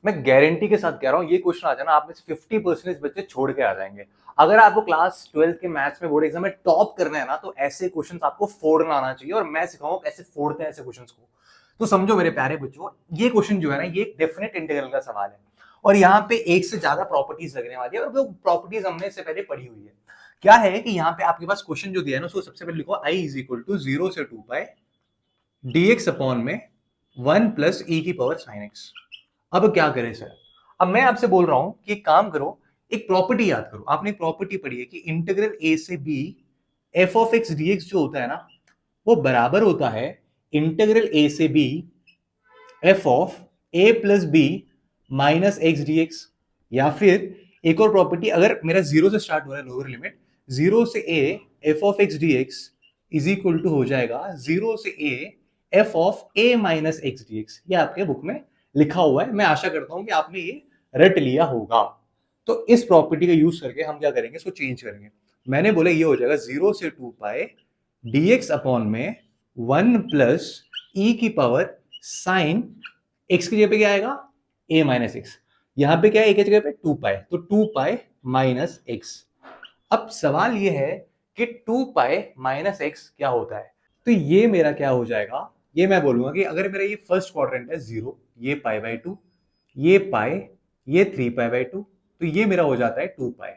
मैं गारंटी के साथ कह रहा हूँ ये क्वेश्चन आ जाना आप में से 50% बच्चे छोड़ के आ जाएंगे। अगर आपको क्लास 12th के मैथ्स में बोर्ड एग्जाम में टॉप करना है ना, तो ऐसे क्वेश्चंस आपको फोड़ना आना चाहिए, और मैं सिखाऊंगा कैसे फोड़ते हैं ऐसे क्वेश्चंस को। तो समझो मेरे प्यारे बच्चों, ये क्वेश्चन जो है ना, ये डेफिनेट इंटीग्रल का सवाल है, और यहाँ पे एक से ज्यादा प्रॉपर्टीज लगने वाली है, और वो प्रॉपर्टीज हमने इससे पहले पढ़ी हुई है। क्या है कि यहाँ पे आपके पास क्वेश्चन जो दिया है ना, उसको सबसे पहले लिखो आई इज इक्वल टू 0 से 2 पाई dx अपॉन में 1 प्लस ई की पावर साइन एक्स। अब क्या करें सर? अब मैं आपसे बोल रहा हूं कि एक काम करो, एक प्रॉपर्टी याद करो। आपने प्रॉपर्टी पढ़ी है कि इंटीग्रल ए से b f of x dx जो होता है ना, वो बराबर होता है इंटीग्रल ए से b f of a plus b minus x dx. या फिर एक और प्रॉपर्टी, अगर मेरा जीरो से स्टार्ट हो रहा है लोअर लिमिट, जीरो से a f of x dx is equal to हो जाएगा जीरो से a f of a minus x dx. ये आपके बुक में लिखा हुआ है, मैं आशा करता हूं कि आपने ये रट लिया होगा। तो इस प्रॉपर्टी का यूज करके हम क्या करेंगे, इसको चेंज करेंगे। मैंने बोला ये हो जाएगा 0 से 2 पाए dx अपॉन में 1 प्लस ई की पावर साइन एक्स की जगह पे क्या आएगा, a माइनस एक्स। यहां पे क्या है, एक जगह पे 2 पाए, तो 2 पाए माइनस एक्स। अब सवाल ये है कि 2 पाए माइनस एक्स क्या होता है। तो ये मेरा क्या हो जाएगा, ये मैं बोलूंगा कि अगर मेरा ये फर्स्ट क्वाड्रेंट है 0, ये पाई बाई 2, ये पाई, ये 3 पाई बाई 2, तो ये मेरा हो जाता है 2 पाई।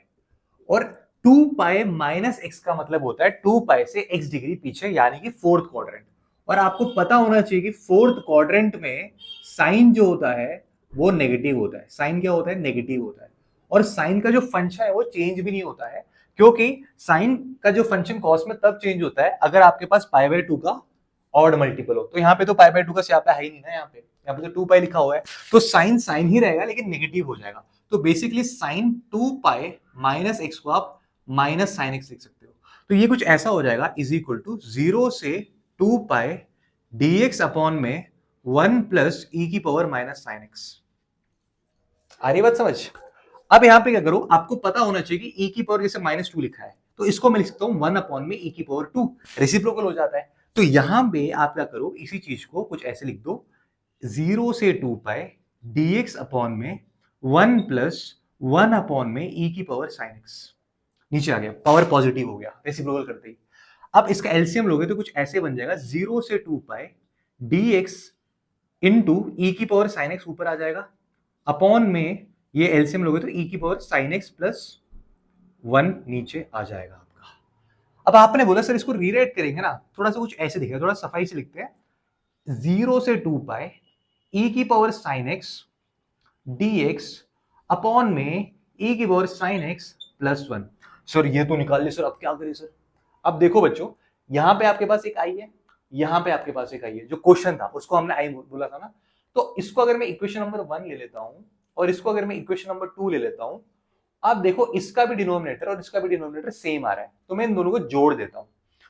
और 2 पाई माइनस एक्स का मतलब होता है 2 पाई से x डिग्री पीछे, यानी कि फोर्थ क्वाड्रेंट। और आपको पता होना चाहिए कि फोर्थ क्वाड्रेंट में साइन जो होता है वो नेगेटिव होता है। साइन क्या होता है, नेगेटिव होता है। और साइन का जो फंक्शन है वो चेंज भी नहीं होता है, क्योंकि साइन का जो फंक्शन कॉस में तब चेंज होता है अगर आपके पास पाई बाई 2 का ऑड मल्टीपल हो। तो यहाँ पे तो पाई बाई 2 का स्यापा है ही नहीं ना, यहाँ पे तो 2 पाई लिखा हुआ है, तो साइन साइन ही रहेगा लेकिन नेगेटिव हो जाएगा। तो basically sine 2 pi minus x को आप माइनस साइन एक्स लिख सकते हो। तो ये कुछ ऐसा हो जाएगा, इज इक्वल टू 0 से 2 पाई dx अपॉन में 1 प्लस ई की पावर माइनस साइन एक्स। आ रही बात समझ? अब यहां पे क्या करो, आपको पता होना चाहिए कि e की पावर जैसे -2 लिखा है, तो इसको मैं लिख सकता हूं 1 अपॉन में e की पावर 2, रेसिप्रोकल हो जाता है। तो यहां पे आप क्या करो, इसी चीज को कुछ ऐसे लिख दो, 0 से 2 पाई dx अपॉन में 1 प्लस 1 अपॉन में e की पावर साइन एक्स। नीचे आ गया, पावर पॉजिटिव हो गया रेसिप्रोकल करते ही। अब इसका एलसीएम लोगे तो कुछ ऐसे बन जाएगा, 0 से 2 पाई dx इंटू ई की पावर साइन एक्स ऊपर आ जाएगा, अपॉन में ये एलसीएम लोगे तो ई की पावर साइन एक्स प्लस 1 नीचे आ जाएगा आपका। अब आपने बोला सर इसको रीराइट करेंगे ना, थोड़ा सा कुछ ऐसे दिखेगा, थोड़ा सफाई से लिखते हैं, 0 से 2 पाई ई की power sine x dx upon में ई की power sine x plus 1। Sir ये तो निकाल ले सर, अब क्या करें सर? अब देखो बच्चों, यहां पे आपके पास एक आई है, यहां पे आपके पास एक आई है, जो क्वेश्चन था उसको हमने आई बोला था ना। तो इसको अगर मैं इक्वेशन नंबर 1 ले लेता हूं, और इसको अगर मैं इक्वेशन नंबर 2 ले लेता हूं, अब देखो इसका भी डिनोमिनेटर और इसका भी डिनोमिनेटर सेम आ रहा है, तो मैं इन दोनों को जोड़ देता हूं।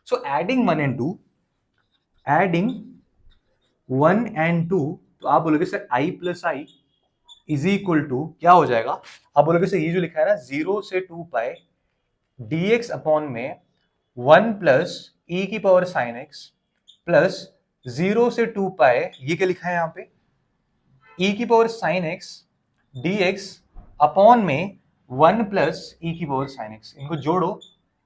So adding 1 and 2, adding 1 and 2, तो आप बोलोगे sir I plus I is equal to क्या हो जाएगा? आप बोलोगे सर ये जो लिखा है ना, 0 से 2 पाई dx अपॉन में 1 प्लस ई की पावर साइन एक्स प्लस 0 से 2 पाई, ये क्या लिखा है यहाँ पे, ई की power sine x dx upon में 1 प्लस ई की पावर साइन एक्स। इनको जोड़ो,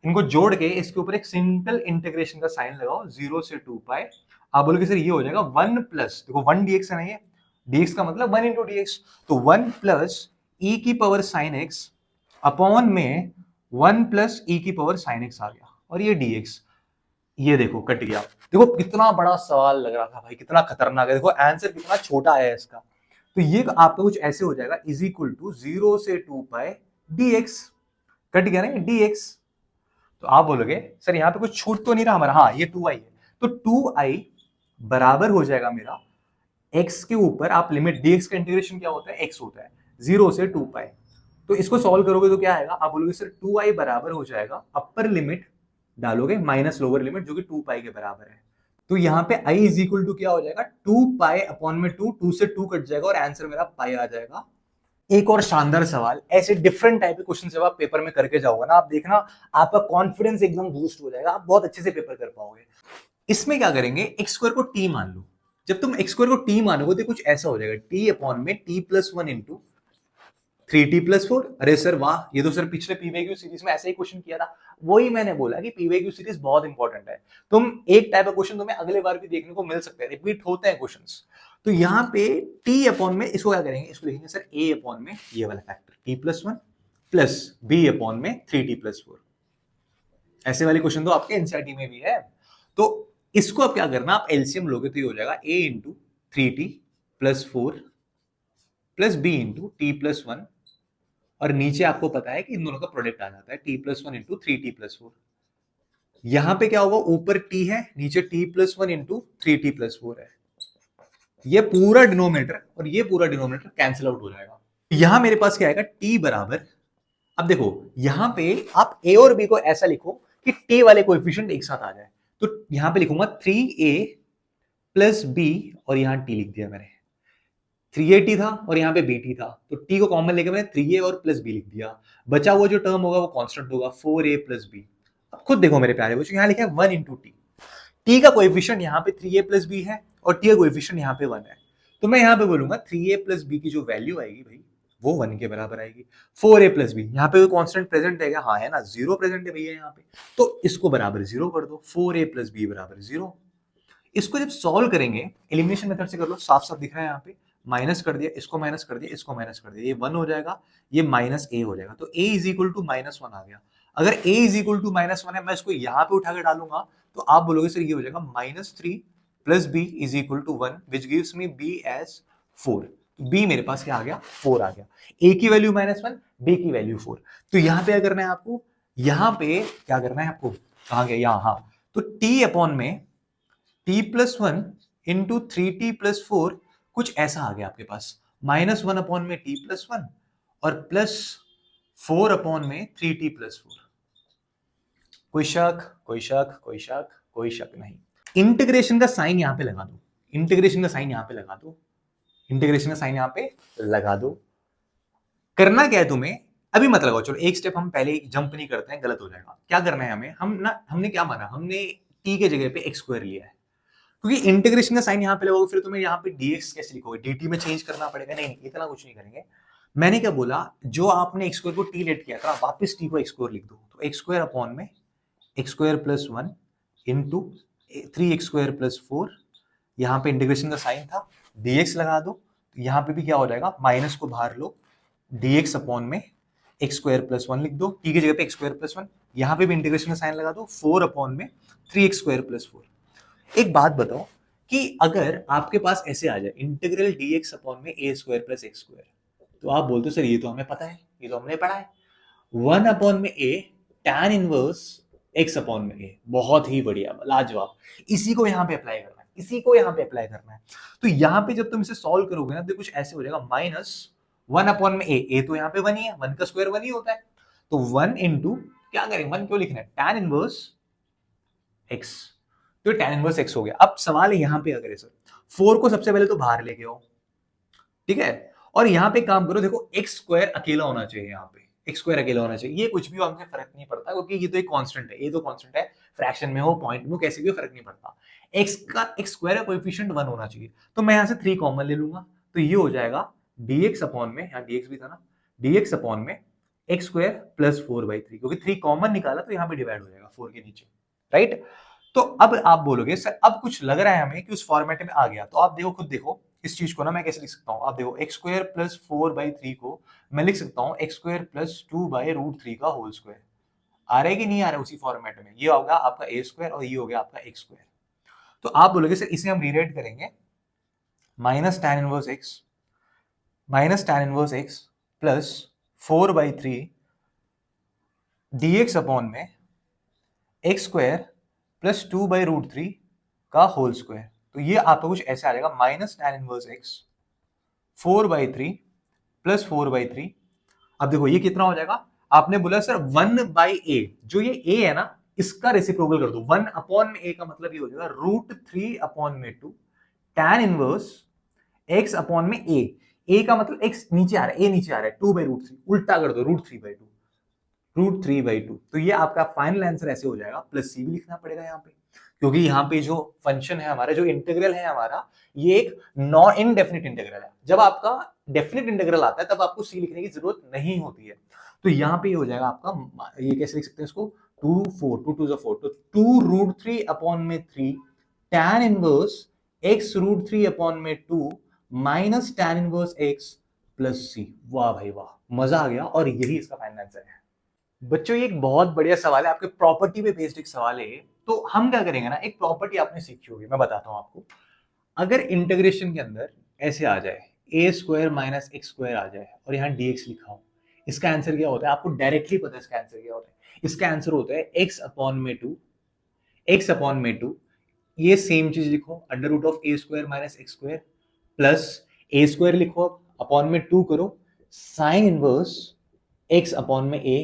इनको जोड़ के इसके ऊपर एक सिंपल इंटीग्रेशन का साइन लगाओ, 0 से 2 पाई। आप बोलोगे सर ये हो जाएगा 1 प्लस, देखो 1 dx है ना, ये dx का मतलब 1 इंटू dx, तो 1 प्लस ई की पावर साइन एक्स अपॉन में 1 प्लस ई की पावर साइन एक्स आ गया, और ये dx, ये देखो कट गया। देखो कितना बड़ा सवाल लग रहा था भाई, कितना खतरनाक है, देखो आंसर कितना छोटा है इसका। तो ये आपका कुछ ऐसे हो जाएगा, इज इक्वल टू 0 से 2 पाई dx, कट गया ना dx। तो आप बोलोगे सर यहाँ पे कुछ छूट तो नहीं रहा हमारा, हाँ ये 2i है, तो 2i बराबर हो जाएगा मेरा x के ऊपर, आप लिमिट dx का इंटीग्रेशन क्या होता है, x होता है, 0 से 2 पाई। तो इसको सॉल्व करोगे तो क्या आएगा, आप बोलोगे सर 2i बराबर हो जाएगा, अपर लिमिट डालोगे माइनस लोअर लिमिट जो कि 2 पाई के बराबर है। तो यहाँ पे i इज इक्वल टू क्या हो जाएगा, 2 पाई अपॉन में 2, 2 से 2 कट जाएगा और आंसर मेरा पाई आ जाएगा। एक और शानदार सवाल, ऐसे डिफरेंट टाइप के क्वेश्चन जब आप पेपर में करके जाओगे ना, आप देखना आपका कॉन्फिडेंस एकदम बूस्ट हो जाएगा, आप बहुत अच्छे से पेपर कर पाओगे। इसमें क्या करेंगे, एक्स स्क्वायर को टी मान लो, जब तुम x स्क्वायर को t मानोगे तो कुछ ऐसा हो जाएगा, t अपॉन में t+1 इंटू 3t+4। अरे सर वाह, ये तो सर पिछले पीवाईक्यू सीरीज में ऐसा ही क्वेश्चन किया था। वही मैंने बोला कि पीवाईक्यू सीरीज बहुत इंपॉर्टेंट है। तुम एक टाइप का क्वेश्चन तुम्हें अगले बार भी देखने को मिल सकता है, रिपीट होते हैं क्वेश्चंस। तो यहाँ पे t अपॉन में इसको क्या करेंगे, इसको लिखेंगे सर a अपॉन में ये वाला factor t+1 plus b upon में 3t+4। ऐसे वाले क्वेश्चन तो आपके एनसीईआरटी में भी है। तो इसको अब क्या करना, आप एलसीएम लोगे तो ये हो जाएगा a into 3t+4 plus b into t+1, और नीचे आपको पता है कि इन दोनों का प्रोडक्ट आ जाता है t+1 इंटू 3t+4। यहां पे क्या होगा, ऊपर t है, नीचे t+1 इंटू 3t+4 है। ये पूरा डिनोमिनेटर और ये पूरा डिनोमिनेटर कैंसिल आउट हो जाएगा। यहां मेरे पास क्या आएगा, t बराबर, अब देखो यहां पे आप a और b को ऐसा लिखो कि t वाले कोएफिशिएंट एक साथ आ जाए। तो यहां पे लिखूंगा 3a प्लस b, और यहां t लिख दिया मैंने। 3a था और यहाँ पे bt था, तो t को कॉमन लेके मैंने 3a और प्लस b लिख दिया। बचा हुआ जो टर्म होगा वो कांस्टेंट होगा 4a प्लस b। अब खुद देखो मेरे प्यारे बच्चों, यहाँ लिखा है 1 इंटू टी। टी का कोएफिशिएंट यहाँ पे 3a प्लस b है और टी का कोएफिशिएंट यहाँ पे 1 है। तो मैं यहाँ पे बोलूंगा 3a प्लस b की जो वैल्यू आएगी भाई वो 1 के बराबर आएगी। 4a प्लस b, यहाँ पे कोई कांस्टेंट प्रेजेंट है क्या? हाँ है ना, 0 प्रेजेंट है भैया यहाँ पे, तो इसको बराबर 0 कर दो। 4a प्लस b बराबर 0। इसको जब सॉल्व करेंगे एलिमिनेशन मेथड से कर लो, साफ साफ दिख रहा है यहाँ पे, माइनस कर दिया, इसको माइनस कर दिया, इसको माइनस कर दिया, ये 1 हो जाएगा, ये माइनस ए हो जाएगा। तो a इज इक्वल टू -1 आ गया। अगर a इज इक्वल टू -1 है, मैं इसको यहाँ पे उठा के डालूंगा तो आप बोलोगे सर ये हो जाएगा -3 plus b is equal to 1 which gives me b as 4। b मेरे पास क्या आ गया, 4 आ गया। a की वैल्यू -1, b की वैल्यू 4। तो यहाँ पे क्या करना है आपको, यहाँ पे क्या करना है आपको, कहाँ गया यहाँ, हाँ, तो t अपॉन में t+1 इंटू 3t+4 कुछ ऐसा आ गया आपके पास, -1 अपॉन में t+1 और +4 अपॉन में 3t+4। कोई शक, कोई शक, कोई शक, कोई शक नहीं। इंटीग्रेशन का साइन यहां पे लगा दो, इंटीग्रेशन का साइन यहां पे लगा दो, इंटीग्रेशन का साइन यहां पे लगा दो। करना क्या है तुम्हें, अभी मत लगाओ, चलो एक स्टेप हम पहले जंप नहीं करते हैं, गलत हो जाएगा। क्या करना है हमें, हमने क्या माना, हमने t के जगह पे x स्क्वायर लिया है, क्योंकि इंटीग्रेशन का साइन यहाँ पे लगोगे फिर तुम्हें यहाँ पे dx कैसे लिखोगे, dt में चेंज करना पड़ेगा। नहीं नहीं, इतना कुछ नहीं करेंगे। मैंने क्या बोला, जो आपने x स्क्वायर को t लेट किया था वापस t को x स्क्वायर लिख दो। तो x स्क्वायर अपॉन में x square plus 1 into 3x square plus 4, यहाँ पे इंटीग्रेशन का साइन था, dx लगा दो। तो यहाँ पे भी क्या हो जाएगा, माइनस को बाहर लो, dx अपॉन में x स्क्वायर प्लस 1 लिख दो, t की जगह पे x स्क्वायर प्लस 1, यहाँ पे भी इंटीग्रेशन का साइन लगा दो, 4 अपॉन में 3x स्क्वायर प्लस 4। एक बात बताओ कि अगर आपके पास ऐसे आ जाए इंटीग्रल dx अपॉन में a square plus x square, तो आप बोलते हो सर ये तो हमें पता है, ये तो हमने पढ़ा है, 1 अपॉन में a tan inverse x upon में a। बहुत ही बढ़िया, लाजवाब। इसी को यहाँ पे अप्लाई करना है, इसी को यहाँ पे अप्लाई करना है। तो यहाँ पे जब तुम इसे सॉल्व करोगे ना तो कुछ ऐसे हो जाएगा, -1 अपॉन में a तो यहाँ पे 1 ही है, 1 का स्क्वायर 1 ही होता है। तो 1 इंटू क्या करेंगे, 1 क्यों लिखना है, tan इनवर्स x, तो tan इनवर्स x हो गया। अब सवाल है यहाँ पे अगर सर 4 को सबसे पहले तो बाहर लेके आओ, ठीक है, और यहाँ पे काम करो, देखो x स्क्वायर अकेला होना चाहिए, यहाँ पे x स्क्वायर अकेला होना चाहिए। ये कुछ भी हो हमसे फर्क नहीं पड़ता, क्योंकि ये तो एक कांस्टेंट है, ये तो कांस्टेंट है, फ्रैक्शन में हो पॉइंट में हो कैसे भी हो फर्क नहीं पड़ता। x स्क्वायर का कोएफिशिएंट 1 होना चाहिए, तो मैं यहाँ से 3 कॉमन ले लूंगा, तो ये हो जाएगा dx अपॉन में, यहाँ dx भी था ना, dx अपॉन में x स्क्वायर प्लस 4/3, क्योंकि 3 कॉमन निकाला तो यहाँ पे डिवाइड हो जाएगा 4 के नीचे, राइट। तो अब आप बोलोगे सर अब कुछ लग रहा है हमें कि उस फॉर्मेट में आ गया, तो आप देखो, खुद देखो इस चीज को ना मैं कैसे लिख सकता हूँ। आप देखो x स्क्वायर प्लस 4/3 को मैं लिख सकता हूँ x स्क्वायर प्लस 2/√3 का होल स्क्वायर। आ रहा है कि नहीं आ रहा है उसी फॉर्मेट में, ये होगा आपका a स्क्वायर और ये हो गया आपका x स्क्वायर। तो आप बोलोगे सर इसे हम रीराइट करेंगे, minus tan inverse x plus 4/3 dx upon में x स्क्वायर प्लस 2/√3 का होल स्क्वायर। तो ये आपको कुछ ऐसे आ जाएगा, minus tan inverse x 4/3 plus 4/3। अब देखो ये कितना हो जाएगा, आपने बोला सर 1/a, जो ये a है ना इसका रेसिप्रोकल कर दो, 1 अपॉन में a का मतलब ये हो जाएगा √3 अपॉन में 2 tan इनवर्स x अपॉन में a का मतलब x नीचे आ रहा है, a नीचे आ रहा है, 2/√3 उल्टा कर दो, √3/2। तो ये आपका फाइनल आंसर ऐसे हो जाएगा, प्लस c भी लिखना पड़ेगा यहाँ पे, क्योंकि यहाँ पे जो फंक्शन है हमारा, जो इंटीग्रल है हमारा, ये एक नॉन इनडेफिनिट इंटीग्रल है। जब आपका डेफिनिट इंटीग्रल आता है तब आपको सी लिखने की जरूरत नहीं होती है। तो यहाँ पे हो जाएगा आपका, ये कैसे लिख सकते हैं इसको, 2 तो 2√3 अपॉन में 3 tan इनवर्स x√3 अपॉन में 2 minus tan inverse x plus C. वाह भाई वाह, मजा आ गया। और यही इसका फाइनल आंसर है। बच्चों ये एक बहुत बढ़िया सवाल है, आपके प्रॉपर्टी पे बेस्ड एक सवाल है। तो हम क्या करेंगे ना, एक प्रॉपर्टी आपने सीखी होगी, मैं बताता हूं आपको। अगर इंटीग्रेशन के अंदर ऐसे आ जाए a² माइनस x² आ जाए और यहाँ dx लिखा हो, इसका आंसर क्या होता है? आपको डायरेक्टली पता है इसका आंसर क्या होता है। इसका आंसर होता है x/2 ये सेम चीज लिखो, √a² minus x² plus a² लिखो, अपॉन में 2 करो, साइन इनवर्स x अपॉन में a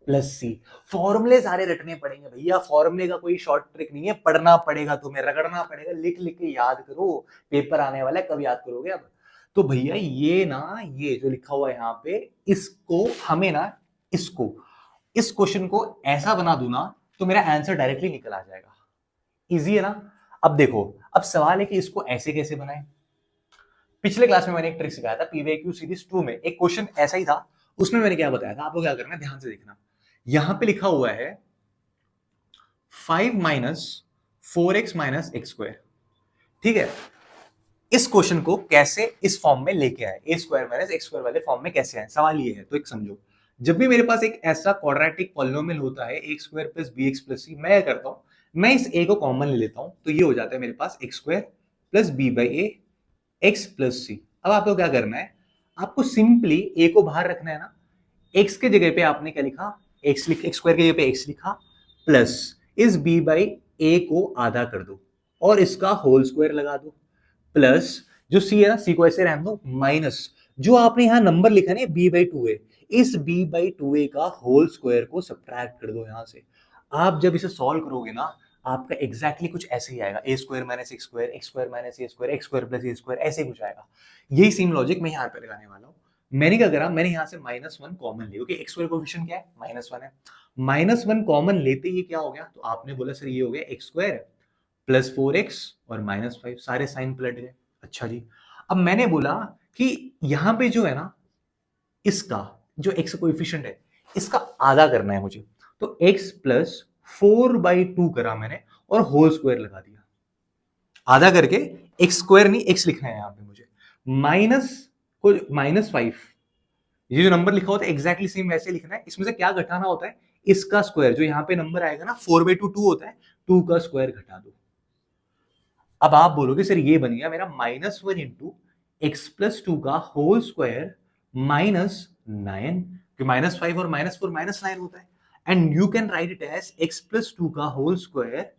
प्लस सी। फॉर्मूले सारे रटने पड़ेंगे भैया, फॉर्मूले का कोई शॉर्ट ट्रिक नहीं है, पढ़ना पड़ेगा तुम्हें, रगड़ना पड़ेगा, लिख लिख के याद करो, पेपर आने वाला है, कब याद करोगे अब। तो भैया ये ना, ये जो लिखा हुआ है यहाँ पे, इसको हमें ना, इसको, इस क्वेश्चन को ऐसा बना दूं ना, तो मेरा आंसर डायरेक्टली निकल आ जाएगा। इजी है ना। अब देखो, अब सवाल है कि इसको ऐसे कैसे बनाएं। पिछले क्लास में मैंने एक ट्रिक सिखाया था, पीवीक्यू सीरीज 2 में एक क्वेश्चन ऐसा ही था। उसमें मैंने क्या बताया था, आपको क्या करना है, ध्यान से देखना। यहां पे लिखा हुआ है 5 माइनस 4x माइनस x²। ठीक है, इस क्वेश्चन को कैसे इस फॉर्म में लेके आए, a² माइनस x² वाले फॉर्म में कैसे आए, सवाल ये है। तो एक समझो, जब भी मेरे पास एक ऐसा क्वाड्रेटिक पॉलिनोमियल होता है a² plus bx plus c, मैं क्या करता हूं, मैं इस a को कॉमन ले लेता हूं, तो ये हो जाता है मेरे पास x² plus b by a x plus C. अब आपको क्या करना है, आपको सिंपली a को बाहर रखना है ना, x के जगह पे आपने क्या लिखा, x स्क्वायर की जगह पे x लिखा, प्लस इस b बाई a को आधा कर दो और इसका होल स्क्वायर लगा दो, प्लस जो c है ना, c को ऐसे रहने दो, माइनस जो आपने यहां नंबर लिखा ना b/2a, इस b/2a का होल स्क्वायर को सब्ट्रैक्ट कर दो यहां से। आप जब इसे सॉल्व करोगे ना, आपका एग्जैक्टली कुछ ऐसे ही आएगा, a² minus x² x² minus a² x² plus a², ऐसे कुछ आएगा। यही सेम लॉजिक मैं यहाँ पे लगाने वाला हूँ। मैंने क्या करा, मैंने यहाँ से -1 कॉमन लिया, क्योंकि x² कोएफिशिएंट क्या है, -1 है। -1 कॉमन लेते ही क्या हो गया, तो आपने बोला सर ये हो गया x² प्लस 4x और -5, सारे साइन पलट गए। अच्छा जी, अब मैंने बोला कि यहाँ पे जो है ना, इसका जो x कोएफिशिएंट है, इसका आधा करना है मुझे, तो x प्लस 4/2 करा मैंने और होल स्क्वायर लगा दिया। आधा करके x² नहीं, x लिखना है यहाँ पे मुझे, माइनस को -5, ये जो नंबर लिखा होता है एग्जैक्टली सेम वैसे लिखना है। इसमें से क्या घटाना होता है, इसका स्क्वायर, जो यहाँ पे नंबर आएगा ना 4/2 2 होता है, 2 का स्क्वायर घटा दो। अब आप बोलोगे सर ये बन गया मेरा -1 इंटू एक्स प्लस 2 का होल स्क्वायर -9, कि -5 और -4 -9 होता है, and you can write it as x plus 2 का होल स्क्वायर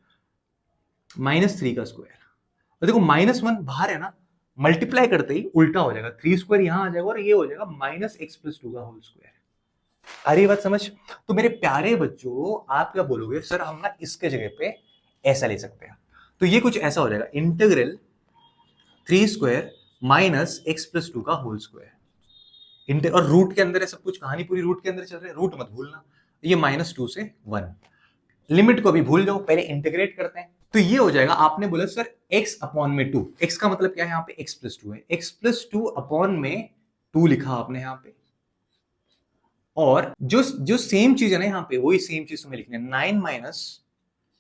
-3 का स्क्वायर। और देखो -1 बाहर है ना, मल्टीप्लाई करते ही उल्टा हो जाएगा, 3² यहां आ जाएगा और ये हो जाएगा -x प्लस 2 का होल स्क्वायर। अरे बात समझ। तो मेरे प्यारे बच्चों, आप क्या बोलोगे, सर हम ना इसके जगह पे ऐसा ले सकते हैं, तो ये कुछ ऐसा हो जाएगा, इंटीग्रल 3² माइनस x प्लस 2 का होल स्क्वायर। और रूट के अंदर है सब कुछ, कहानी पूरी रूट के अंदर चल रही है, रूट मत भूलना। ये -2 से 1, लिमिट को भी भूल जाओ, पहले इंटीग्रेट करते हैं। तो ये हो जाएगा, आपने बोला सर x अपॉन में 2, x का मतलब क्या है, यहाँ पे x प्लस 2 है, x प्लस 2 अपॉन में 2 लिखा आपने यहाँ पे, और जो जो सेम चीज है ना यहाँ पे, वही सेम चीज तुम्हें लिखनी है, 9 माइनस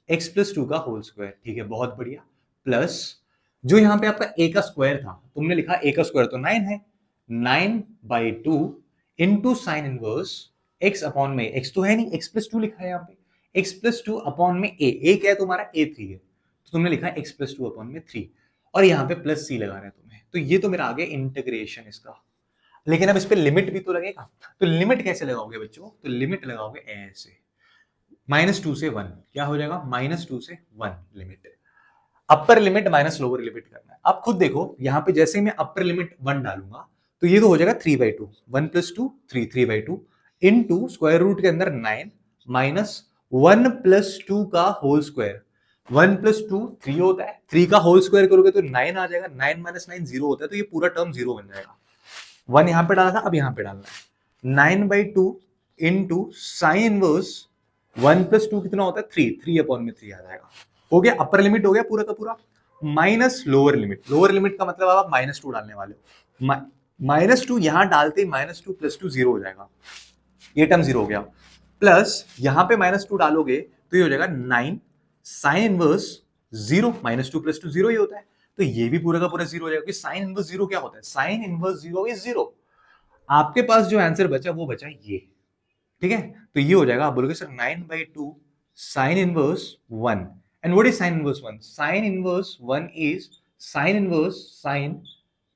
x प्लस 2 का होल स्क्वायर। ठीक है, बहुत बढ़िया, प्लस जो यहाँ पे आपका a का स्क्वायर था, तुमने लिखा a का स्क्वायर तो 9 है, 9/2 into sine inverse x upon में, x तो है नहीं, x प्लस 2 लिखा है यहाँ पे, x प्लस 2 अपॉन में a क्या है तुम्हारा, a3 है, तो तुमने लिखा x प्लस 2 अपॉन में 3, और यहाँ पे प्लस c लगा रहे हैं तुम्हें। तो ये तो मेरा आ गया इंटीग्रेशन इसका। लेकिन अब इस पे लिमिट भी तो लगेगा, तो लिमिट कैसे लगाओगे बच्चों, तो लिमिट लगाओगे ऐसे, -2 से 1, क्या हो जाएगा, -2 से 1 limit, upper limit minus lower limit करना है। अब खुद देखो, यहाँ पे जैसे ही मैं अपर लिमिट 1 डालूंगा, तो ये तो हो जाएगा 3/2, 1 प्लस 2 3, 3/2 इंटू स्क्वायर रूट के अंदर 9 माइनस 1 प्लस 2 का होल स्क्वायर, 1 प्लस 2 3 होता है, 3 का होल स्क्वायर करोगे तो 9 आ जाएगा, 9 माइनस 9 0 होता है, तो ये पूरा टर्म 0 बन जाएगा। 1 यहाँ पे डाला था, अब यहाँ पे डालना है, 9/2 इंटू साइन इनवर्स 1 प्लस 2 कितना होता है, 3 अपॉन में 3 आ जाएगा। हो गया, अपर लिमिट हो गया पूरा का पूरा, minus lower limit. Lower limit का मतलब आप -2 डालने वाले हो। -2 यहां डालते ही -2 + 2 0 हो जाएगा, ये टर्म 0 हो गया। प्लस यहां पे -2 डालोगे तो ये हो जाएगा 9 साइन इनवर्स 0, -2 + 2 0 ही होता है, तो ये भी पूरा का पूरा 0 हो जाएगा, क्योंकि साइन इनवर्स 0 क्या होता है, साइन इनवर्स 0 इज 0। आपके पास जो आंसर बचा वो बचा ये, ठीक है। तो ये हो जाएगा, आप बोलोगे sir 9/2 sine inverse 1, and what is sine inverse 1? Sine inverse 1 is sine inverse sine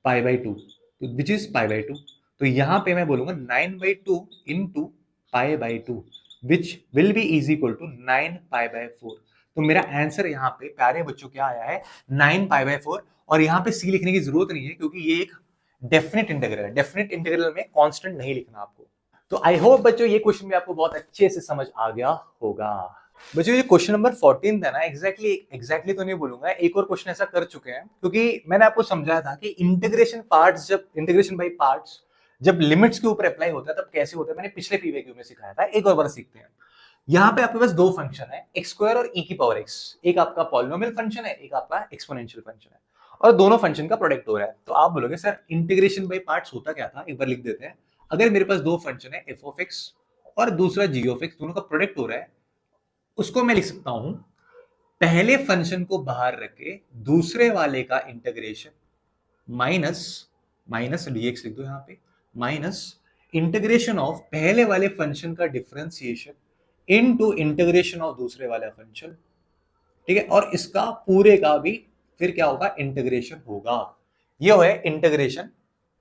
π/2, which is π/2। तो यहां पे मैं बोलूंगा 9/2 into π/2 which will be is equal to 9π/4। तो मेरा आंसर यहाँ पे प्यारे बच्चों क्या आया है, 9π/4। और यहाँ पे सी लिखने की जरूरत नहीं है, क्योंकि ये एक डेफिनेट इंटीग्रल है। डेफिनेट इंटीग्रल में कांस्टेंट नहीं लिखना आपको। तो आई होप बच्चों ये क्वेश्चन भी आपको बहुत अच्छे से समझ आ गया होगा। बच्चों ये क्वेश्चन नंबर 14 है ना, एग्जैक्टली तो नहीं बोलूंगा, एक और क्वेश्चन ऐसा कर चुके हैं, क्योंकि मैंने आपको समझाया था कि इंटीग्रेशन पार्ट्स, जब इंटीग्रेशन बाय पार्ट्स जब लिमिट्स के ऊपर अप्लाई होता है तब कैसे होता है, मैंने पिछले पीवीक्यू में सिखाया था, एक और बार सीखते हैं। यहाँ पे आपके पास दो फंक्शन है, x² और e⁻x। एक आपका पॉलिनोमियल फंक्शन है, एक आपका एक्सपोनेंशियल फंक्शन है, और दोनों फंक्शन का प्रोडक्ट हो रहा है। तो आप बोलोगे सर इंटीग्रेशन बाय पार्ट्स होता क्या था, एक बार लिख देते हैं। अगर मेरे पास दो फंक्शन है f(x) और दूसरा g(x), दोनों का प्रोडक्ट हो रहा है, उसको मैं लिख सकता हूं पहले फंक्शन को बाहर रख के दूसरे वाले का इंटीग्रेशन माइनस dx लिख दो यहाँ पे, माइनस इंटीग्रेशन ऑफ पहले वाले फंक्शन का डिफरेंशिएशन इनटू इंटीग्रेशन ऑफ दूसरे वाला फंक्शन, ठीक है। और इसका पूरे का भी फिर क्या होगा, इंटीग्रेशन होगा। ये है इंटीग्रेशन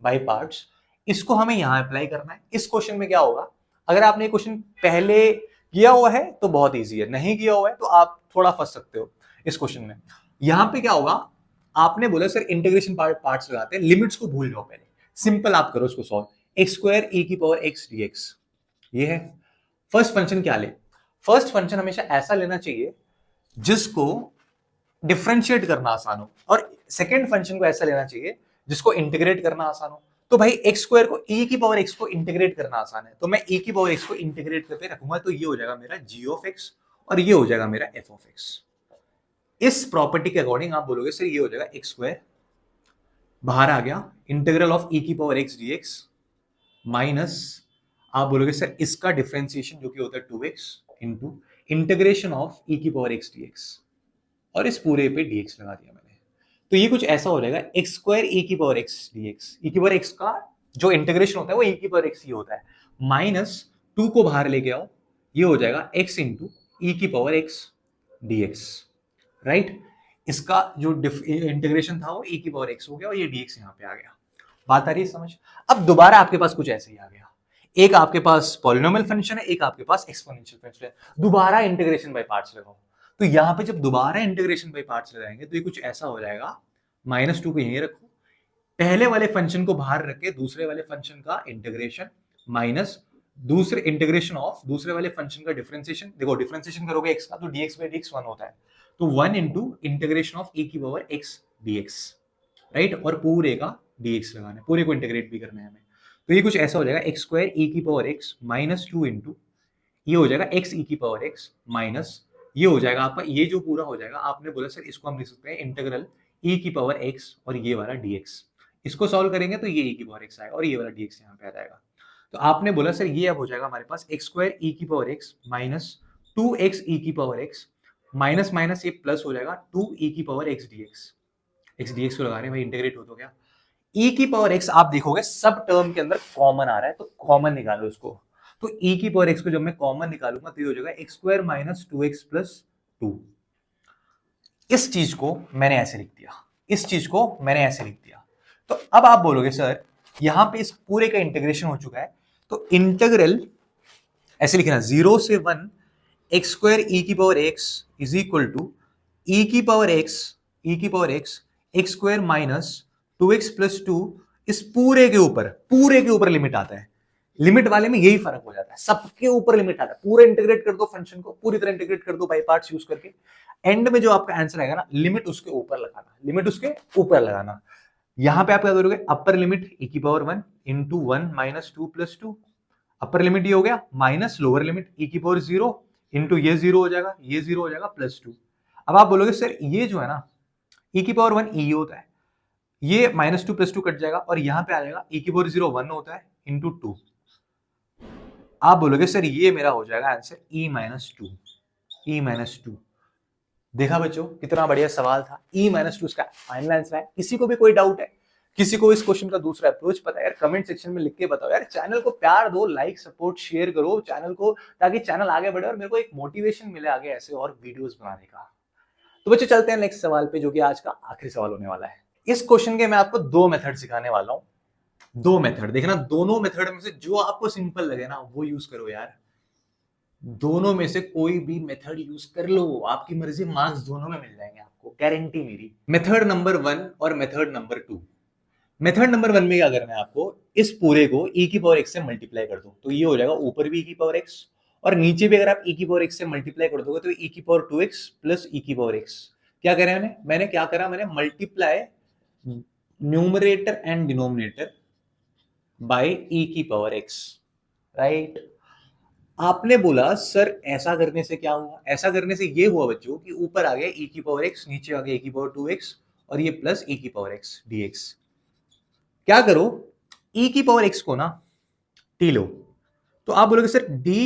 बाय पार्ट्स। इसको हमें यहां अप्लाई करना है। इस क्वेश्चन में क्या होगा, अगर आपने क्वेश्चन पहले किया हुआ है तो बहुत इजी है, नहीं किया हुआ है तो आप थोड़ा फंस सकते हो इस क्वेश्चन में। यहां पे क्या होगा, आपने बोला सर इंटीग्रेशन पार्ट्स लगाते हैं, लिमिट्स को भूल जाओ पहले, सिंपल आप करो इसको सॉल्व। x² e⁻x dx, ये है फर्स्ट फंक्शन। क्या ले, फर्स्ट फंक्शन हमेशा ऐसा लेना चाहिए जिसको डिफरेंशिएट करना आसान हो, और सेकंड फंक्शन को ऐसा लेना चाहिए जिसको इंटीग्रेट करना आसान हो। तो भाई x² को e⁻x को इंटीग्रेट करना आसान है, तो मैं e⁻x को इंटीग्रेट करके रखूंगा, तो ये हो जाएगा मेरा g(x) और ये हो जाएगा मेरा f(x). इस प्रॉपर्टी के अकॉर्डिंग आप बोलोगे सर ये हो जाएगा x² बाहर आ गया, integral of e⁻x dx minus, आप बोलोगे सर इसका डिफरेंशिएशन जो कि होता है 2x into integration of e⁻x dx, और इस पूरे पे dx लगा दिया मैंने। तो ये कुछ ऐसा हो जाएगा x² e⁻x dx, e⁻x का जो इंटीग्रेशन होता है वो e⁻x ही होता है, माइनस 2 को बाहर लेके आओ, ये हो जाएगा x into e⁻x dx, right. इसका जो इंटीग्रेशन था वो e⁻x हो गया और ये dx यहाँ पे आ गया। बात आ रही है समझ। अब दोबारा आपके पास कुछ ऐसे ही आ गया, एक आपके पास पॉलिनोमियल फंक्शन है, एक आपके पास एक्सपोनेंशियल फंक्शन है, दोबारा इंटीग्रेशन बाय पार्ट्स लगाओ। तो यहां पे जब दोबारा इंटीग्रेशन बाय पार्ट्स लगाएंगे तो ये कुछ ऐसा हो जाएगा, -2 को यहीं रखो, पहले वाले फंक्शन को बाहर रख के दूसरे वाले फंक्शन का इंटीग्रेशन माइनस दूसरे इंटीग्रेशन ऑफ दूसरे वाले फंक्शन का डिफरेंशिएशन। देखो डिफरेंशिएशन करोगे x का तो dx/dx 1 होता है, तो 1 into integration of e⁻x dx, right, और पूरे का dx लगाना है, पूरे को इंटीग्रेट भी करना है हमें। तो ये कुछ ऐसा हो जाएगा x² e⁻x माइनस 2 इंटू ये हो जाएगा x e⁻x माइनस ये हो जाएगा आपका, ये जो पूरा हो जाएगा, आपने बोला सर इसको हम लिख सकते हैं इंटीग्रल e⁻x और ये वाला dx। इसको सॉल्व करेंगे तो ये e⁻x आएगा और ये वाला dx यहाँ पे आ जाएगा। तो आपने बोला सर ये अब हो जाएगा हमारे पास x² e⁻x minus 2x e⁻x minus minus ये प्लस हो जाएगा 2 e⁻x dx। x dx को लगा रहे हैं भाई, इंटीग्रेट हो तो क्या, e⁻x आप देखोगे सब टर्म के अंदर कॉमन आ रहा है, तो कॉमन निकालो इसको। तो e⁻x को जब मैं कॉमन निकालूंगा तो ये हो जाएगा x² माइनस 2x प्लस 2। इस चीज को मैंने ऐसे लिख दिया, इस चीज को मैंने ऐसे लिख दिया। तो अब आप बोलोगे सर यहां पे इस पूरे का इंटीग्रेशन हो चुका है, तो इंटीग्रल ऐसे लिखना 0 से 1 x² e⁻x is equal to e⁻x x² minus 2x plus 2, इस पूरे के ऊपर लिमिट आता है। लिमिट वाले में यही फर्क हो जाता है, सबके ऊपर लिमिट आता है। पूरे इंटीग्रेट कर दो फंक्शन को, पूरी तरह इंटीग्रेट कर दो बाय पार्ट्स यूज करके, एंड में जो आपका आंसर आएगा ना, लिमिट उसके ऊपर लगाना, लिमिट उसके ऊपर लगाना। यहां पे आप क्या करोगे, upper limit e⁻1 into 1 minus 2 plus 2, upper limit ये हो गया, minus lower limit e⁻0 into ये 0 हो जाएगा, ये 0 हो जाएगा प्लस 2। अब आप बोलोगे सर ये जो है ना e की पावर 1 e होता है, ये -2 + 2 कट जाएगा और यहां पे आ जाएगा e की पावर 0 1 होता है इंटू 2। आप बोलोगे सर ये मेरा हो जाएगा आंसर e-2। देखा बच्चों कितना बढ़िया सवाल था। e-2 इसका फाइनल आंसर है। किसी को भी कोई डाउट है, किसी को इस क्वेश्चन का दूसरा अप्रोच पता है यार, कमेंट सेक्शन में लिख के बताओ यार। चैनल को प्यार दो, लाइक सपोर्ट शेयर करो चैनल को, ताकि चैनल आगे बढ़े और मेरे को एक मोटिवेशन मिले आगे ऐसे और वीडियोस बनाने का। तो बच्चों चलते हैं नेक्स्ट सवाल पे, जो कि आज का आखिरी सवाल होने वाला है। इस क्वेश्चन के मैं आपको 2 मेथड सिखाने वाला हूं। 2 मेथड देखना, दोनों मेथड में से जो आपको सिंपल लगे ना वो यूज करो यार। दोनों में से कोई भी मेथड यूज कर लो, आपकी मर्जी, मार्क्स दोनों में मिल जाएंगे आपको, गारंटी मेरी। मेथड नंबर 1 और मेथड नंबर 2। मेथड नंबर 1 में क्या करना है आपको, इस पूरे को e की पावर x से मल्टीप्लाई कर दो, तो ये हो जाएगा ऊपर भी e की पावर x और नीचे भी अगर आप e की पावर x से मल्टीप्लाई कर दोगे तो e की पावर 2x प्लस e की पावर x। क्या करें मैंने क्या करा, मैंने multiply numerator and denominator by e की पावर x, राइट। आपने बोला सर ऐसा करने से क्या हुआ, ऐसा करने से ये हुआ बच्चों कि ऊपर आ गया e की पावर x, नीचे आ गया e की पावर 2x और ये प्लस e की पावर x dx। क्या करो, e की पावर x को ना t लो, तो आप बोलोगे सर d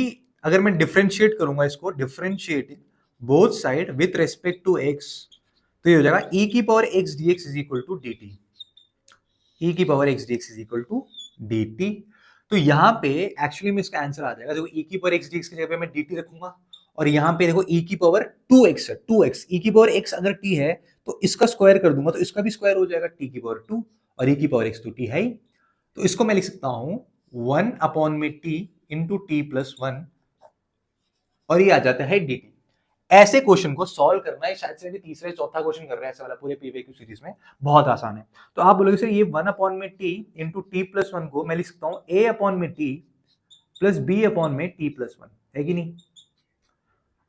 अगर मैं डिफरेंशिएट करूंगा इसको, differentiating both side with respect to x, तो ये हो जाएगा e की power x dx is equal to dt। e की power x dx is equal to dt। तो यहाँ पे एक्चुअली में इसका आंसर आ जाएगा, देखो e की पावर x dx की जगह पे मैं dt रखूंगा और यहाँ पे देखो e की पावर 2x है, 2x e की पावर x अगर t है तो इसका स्क्वायर कर दूंगा तो इसका भी स्क्वायर हो जाएगा t की पावर 2 और e की पावर x तो t है ही। तो इसको मैं लिख सकता हूं 1 अपॉन में t इंटू टी प्लस 1 और ये आ जाता है dt। ऐसे क्वेश्चन को सॉल्व करना है, शायद से भी तीसरा चौथा क्वेश्चन कर रहे हैं ऐसे वाला पूरे पीवीक्यू सीरीज में, बहुत आसान है। तो आप बोलोगे सर ये 1 अपॉन में t इंटू टी प्लस 1 को मैं लिख सकता हूं a अपॉन में t प्लस b अपॉन में t प्लस 1, है कि नहीं।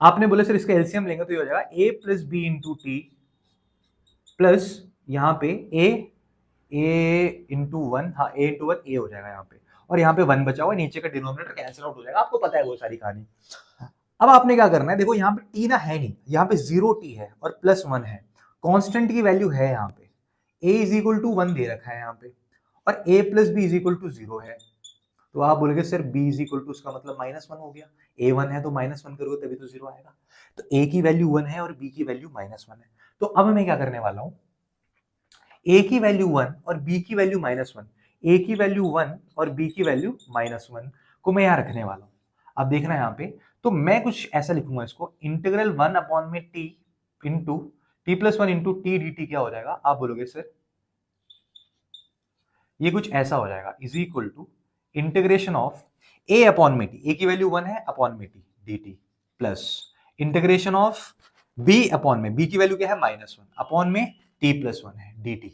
आपने बोला सर इसका एलसीएम लेंगे तो ये हो जाएगा a plus b into t plus यहाँ पे a इंटू 1, हाँ a इंटू 1 a हो जाएगा यहाँ पे, और यहाँ पे 1 बचा हुआ, नीचे का डिनोमिनेटर कैंसिल आउट हो जाएगा, आपको पता है वो सारी कहानी। अब आपने क्या करना है, देखो यहाँ पे t ना है नहीं, यहाँ पे 0t है और प्लस 1 है, कांस्टेंट की वैल्यू है यहाँ पे, a इज इक्वल टू 1 दे रखा है यहाँ पे और a plus b is equal to 0 है। तो आप बोलोगे sir b is equal to उसका मतलब -1 हो गया, a 1 है तो -1 करोगे तभी तो 0 आएगा। तो a की वैल्यू 1 है और b की वैल्यू -1 है। तो अब मैं क्या करने वाला हूं, a की वैल्यू 1 और b की वैल्यू -1, a की वैल्यू 1 और b की वैल्यू -1 को मैं यहां रखने वाला हूं। अब देखना यहां पे, तो मैं कुछ ऐसा लिखूंगा इसको, इंटीग्रल 1 अपॉन में t into t plus 1 into T D T. क्या हो जाएगा, आप बोलोगे सर ये कुछ ऐसा हो जाएगा, is equal to integration of a upon में t, a की वैल्यू 1 है अपॉन में t dt plus integration of b upon में, b की वैल्यू क्या है -1 अपॉन में t प्लस 1 है dt।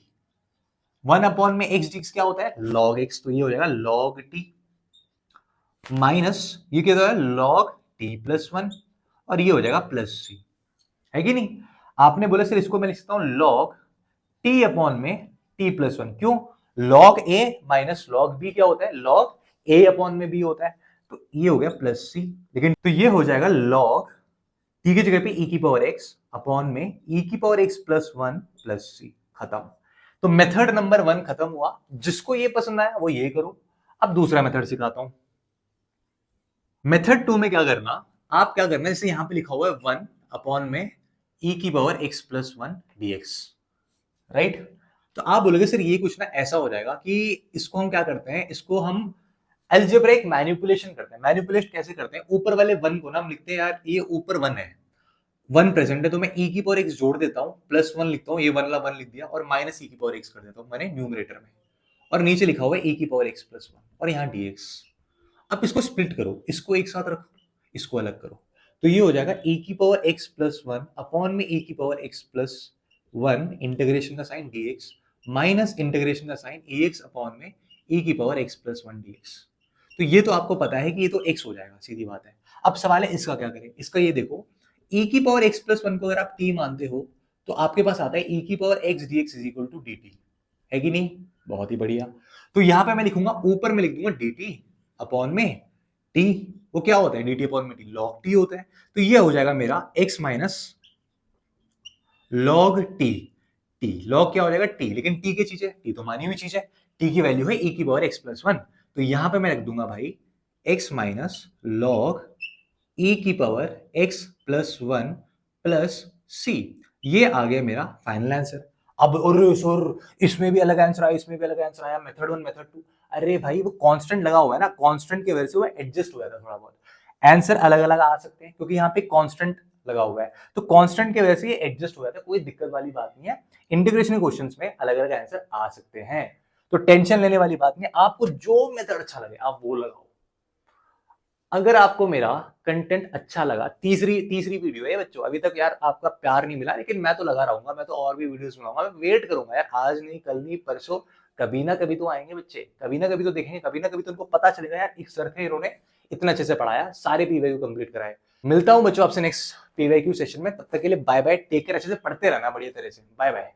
1 अपॉन में x dx क्या होता है log x, तो ये हो जाएगा log t माइनस ये क्या होता है log t प्लस 1 और ये हो जाएगा प्लस c, है कि नहीं। आपने बोला सर इसको मैं लिख सकता हूं log t अपॉन में t प्लस 1, क्यों, log a minus log b क्या होता है log a अपॉन में b होता है, तो ये हो गया प्लस c। लेकिन तो ये हो जाएगा log t की जगह पे e की पावर x अपॉन में e की power x plus 1 plus c, खत्म। तो मेथड नंबर 1 खत्म हुआ, जिसको ये पसंद आया वो ये करो। अब दूसरा मेथड सिखाता हूं। मेथड 2 में क्या करना, आप क्या करना, जैसे यहां पे लिखा हुआ है 1 अपॉन में e की power x plus 1 dx, right. तो आप बोलोगे सर ये कुछ ना ऐसा हो जाएगा कि इसको हम क्या करते हैं, इसको हम अलजेब्रिक मैनिपुलेशन करते हैं। मैनिपुलेट कैसे करते हैं, ऊपर वाले 1 को ना हम लिखते हैं यार ये ऊपर 1 है, 1 प्रेजेंट है तो मैं e की पावर x जोड़ देता हूं, प्लस 1 लिखता हूं, ये 1 ला 1 लिख दिया और माइनस e की पावर x कर देता हूं मैंने न्यूमरेटर में, और नीचे लिखा हुआ है e की पावर x प्लस 1 और यहाँ dx। अब इसको स्प्लिट करो, इसको एक साथ रखो, इसको अलग करो, तो ये हो जाएगा e की पावर x प्लस 1 अपॉन में e की पावर x प्लस 1 इंटीग्रेशन का साइन dx माइनस इंटीग्रेशन का साइन ax अपॉन में e की पावर x प्लस 1 dx। तो ये तो आपको पता है कि ये तो x हो जाएगा, सीधी बात है। अब सवाल है इसका क्या करें, इसका ये देखो e की पावर x प्लस 1 को अगर आप t मानते हो तो आपके पास आता है e की power x dx is equal to dt, है कि नहीं, बहुत ही बढ़िया। तो यहां पे मैं लिखूंगा, ऊपर में लिख दूंगा dt अपॉन में t, वो क्या होता है dt अपॉन में t log t होता है। तो ये हो जाएगा मेरा x minus log T, T log क्या हो जाएगा टी, लेकिन टी की चीज है, टी तो मानी हुई चीज है, टी की वैल्यू है e की पावर x प्लस वन, तो यहां पे मैं रख दूंगा भाई x माइनस लॉग e की power x plus one plus C, ये आ गया मेरा फाइनल आंसर। अब और सर इसमें भी अलग आंसर आया, इसमें भी अलग आंसर आया, मेथड वन मेथड टू, अरे भाई वो कांस्टेंट लगा हुआ है ना, कांस्टेंट की वजह से वो एडजस्ट हुआ था थोड़ा बहुत, आंसर अलग अलग आ सकते हैं क्योंकि यहाँ पे कांस्टेंट लगा हुआ है, तो कांस्टेंट की वजह से ये एडजस्ट हुआ था, कोई दिक्कत वाली बात नहीं है, इंटीग्रेशन क्वेश्चंस में अलग अलग आंसर आ सकते हैं, तो टेंशन लेने वाली बात नहीं, आपको जो मेथड अच्छा लगे आप वो लगाओ। अगर आपको मेरा कंटेंट अच्छा लगा, तीसरी तीसरी वीडियो है बच्चों, अभी तक यार आपका प्यार नहीं मिला, लेकिन मैं तो लगा रहूंगा, मैं तो और भी वीडियोस बनाऊंगा, मैं वेट करूंगा यार, आज नहीं कल नहीं परसों, कभी ना कभी तो आएंगे बच्चे, कभी ना कभी तो देखेंगे, कभी ना कभी तो उनको पता चलेगा यार एक सर थे इन्होंने इतना अच्छे से पढ़ाया, सारे पीवाईक्यू कंप्लीट कराए। मिलता हूं बच्चों आपसे नेक्स्ट पीवाईक्यू सेशन में, तब तक के लिए बाय बाय, टेक केयर, अच्छे से पढ़ते रहना बढ़िया तरह से, बाय बाय।